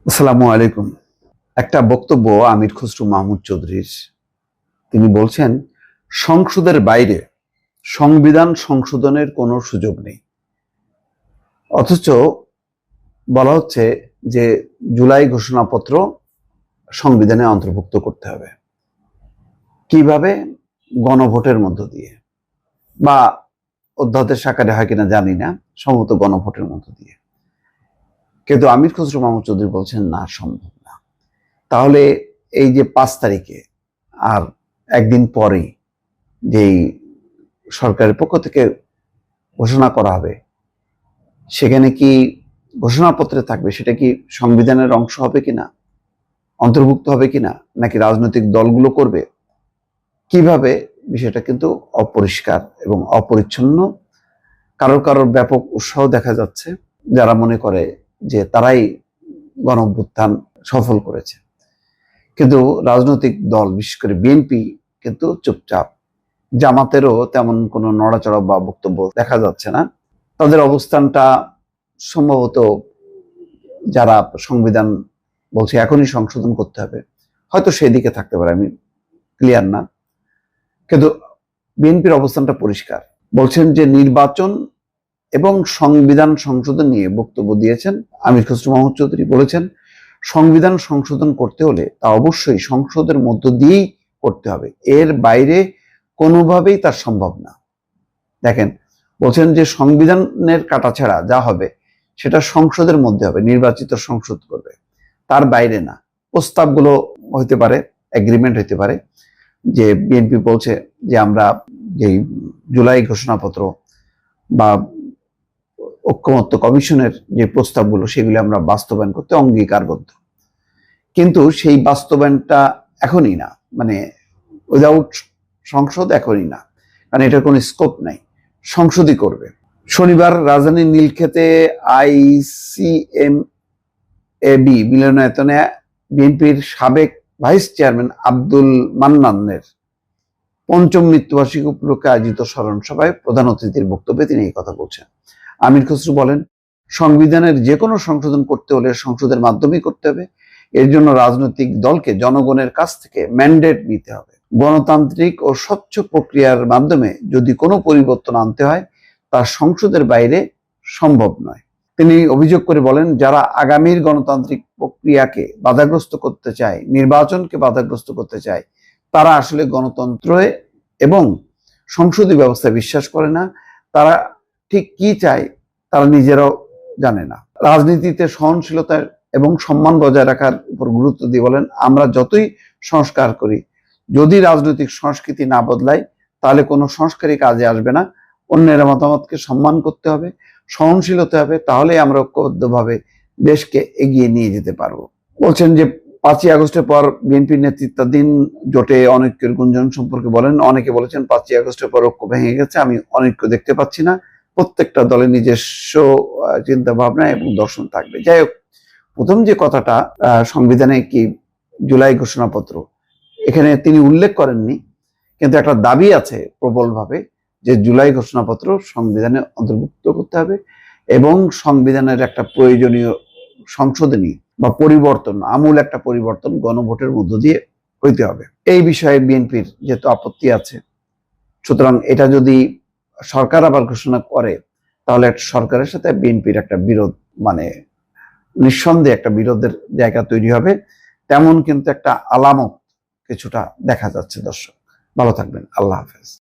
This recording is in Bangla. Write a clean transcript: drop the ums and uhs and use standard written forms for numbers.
আসসালামু আলাইকুম। একটা বক্তব্য আমির খসরু মাহমুদ চৌধুরীর। তিনি বলছেন, সংসদের বাইরে সংবিধান সংশোধনের কোনো সুযোগ নেই। অথচ বলা হচ্ছে যে জুলাই ঘোষণাপত্র সংবিধানে অন্তর্ভুক্ত করতে হবে। কিভাবে? গণভোটের মধ্য দিয়ে, বা অধ্যাদেশ আকারে হয় কিনা জানি না, সম্ভবত গণভোটের মধ্য দিয়ে। কিন্তু আমির খসরু মাহমুদ চৌধুরী বলছেন না, সম্ভব না। তাহলে এই যে 5 তারিখে আর একদিন পরেই যেই সরকারের পক্ষ থেকে ঘোষণা করা হবে, সেখানে কি ঘোষণাপত্রে থাকবে সেটা কি সংবিধানের অংশ হবে কিনা, অন্তর্ভুক্ত হবে কিনা, নাকি রাজনৈতিক দলগুলো করবে, কিভাবে, বিষয়টা কিন্তু অপরিষ্কার এবং অপরিচ্ছন্ন। কারোর কারোর ব্যাপক উৎসাহ দেখা যাচ্ছে, যারা মনে করে যে তারাই গণঅভ্যুত্থান সফল করেছে। কিন্তু রাজনৈতিক দল, বিশেষ করে বিএনপি কিন্তু চুপচাপ। জামাতেরও তেমন কোনো নড়াচড়া বা বক্তব্য দেখা যাচ্ছে না। তাদের অবস্থানটা সম্ভবত, যারা সংবিধান বলছে এখনই সংশোধন করতে হবে, হয়তো সেই দিকে থাকতে পারে, আমি ক্লিয়ার না। কিন্তু বিএনপির অবস্থানটা পরিষ্কার। বলছেন যে নির্বাচন এবং সংবিধান সংশোধন নিয়ে বক্তব্য দিয়েছেন আমির খসরু মাহমুদ চৌধুরী। বলেছেন সংবিধান সংশোধন করতে হলে তা অবশ্যই সংসদের মধ্য দিয়েই করতে হবে, এর বাইরে কোনোভাবেই তা সম্ভব না। দেখেন, বলছেন যে সংবিধানের কাটাছেঁড়া যা হবে সেটা সংসদের মধ্যে হবে, নির্বাচিত সংসদ করবে, তার বাইরে না। প্রস্তাবগুলো হইতে পারে, এগ্রিমেন্ট হইতে পারে, যে বিএনপি বলছে যে আমরা যেই জুলাই ঘোষণাপত্র বা ঐকমত্য কমিশনের যে প্রস্তাবগুলো সেগুলি আমরা বাস্তবায়ন করতে অঙ্গীকারবদ্ধ, কিন্তু সেই বাস্তবায়নটা এখনই না, মানে উইদাউট সংসদ এখনই না, কারণ এটার কোনো স্কোপ নাই। সংসদই করবে। শনিবার রাজধানীর নীলক্ষেতে আইসিএমএবি মিলনায়তনে বিএনপির সাবেক ভাইস চেয়ারম্যান আব্দুল মান্নানের পঞ্চম মৃত্যুবার্ষিকী উপলক্ষে আয়োজিত স্মরণ সভায় প্রধান অতিথির বক্তব্যে তিনি এই কথা বলছেন। আমির খসরু বলেন, সংবিধানের যে কোনো সংশোধন করতে হলে সংসদের মাধ্যমেই করতে হবে। এর জন্য রাজনৈতিক দলকে জনগণের কাছ থেকে ম্যান্ডেট নিতে হবে। গণতান্ত্রিক ও স্বচ্ছ প্রক্রিয়ার মাধ্যমে যদি কোনো পরিবর্তন আনতে হয়, তা সংসদের বাইরে সম্ভব নয়। তিনি অভিযোগ করে বলেন, যারা আগামীর গণতান্ত্রিক প্রক্রিয়াকে বাধাগ্রস্ত করতে চায়, নির্বাচনকে বাধাগ্রস্ত করতে চায়, তারা আসলে গণতন্ত্রে এবং সংসদীয় ব্যবস্থায় বিশ্বাস করে না। তারা ঠিক কি চায় তারা নিজেরাও জানে না। রাজনীতিতে সহনশীলতা এবং সম্মান বজায় রাখার উপর গুরুত্ব দিয়ে বলেন, আমরা যতই সংস্কার করি, যদি রাজনৈতিক সংস্কৃতি না বদলায় তাহলে কোনো সংস্কারই কাজে আসবে না। অন্যের মতামতকে সম্মান করতে হবে, সহনশীল হতে হবে, তাহলে আমরা ঐক্যবদ্ধভাবে দেশকে এগিয়ে নিয়ে যেতে পারবো। বলছেন যে 5ই আগস্টের পর বিএনপির নেতৃত্বাধীন জোটে অনৈক্যের গুঞ্জন সম্পর্কে বলেন, অনেকে বলেছেন 5ই আগস্টের পর ঐক্য ভেঙে গেছে, আমি অনৈক্য দেখতে পাচ্ছি না। প্রত্যেকটা দলের নিজস্ব চিন্তা ভাবনা এবং দর্শন থাকবে। যাই হোক, প্রথম যে কথাটা, সংবিধানে কি জুলাই ঘোষণাপত্র, এখানে তিনি উল্লেখ করেননি, কিন্তু একটা দাবি আছে প্রবলভাবে যে জুলাই ঘোষণাপত্র সংবিধানে অন্তর্ভুক্ত করতে হবে এবং সংবিধানের একটা প্রয়োজনীয় সংশোধনী বা পরিবর্তন, আমূল একটা পরিবর্তন গণভোটের মধ্য দিয়ে হইতে হবে। এই বিষয়ে বিএনপির যেহেতু আপত্তি আছে, সুতরাং এটা যদি সরকার আবার ঘোষণা করে, তাহলে সরকারের সাথে বিএনপির একটা বিরোধ, মানে নিঃসন্দেহে একটা বিরোধের জায়গা তৈরি হবে। তেমন কিন্তু একটা আলামত কিছুটা দেখা যাচ্ছে। দর্শক, ভালো থাকবেন। আল্লাহ হাফেজ।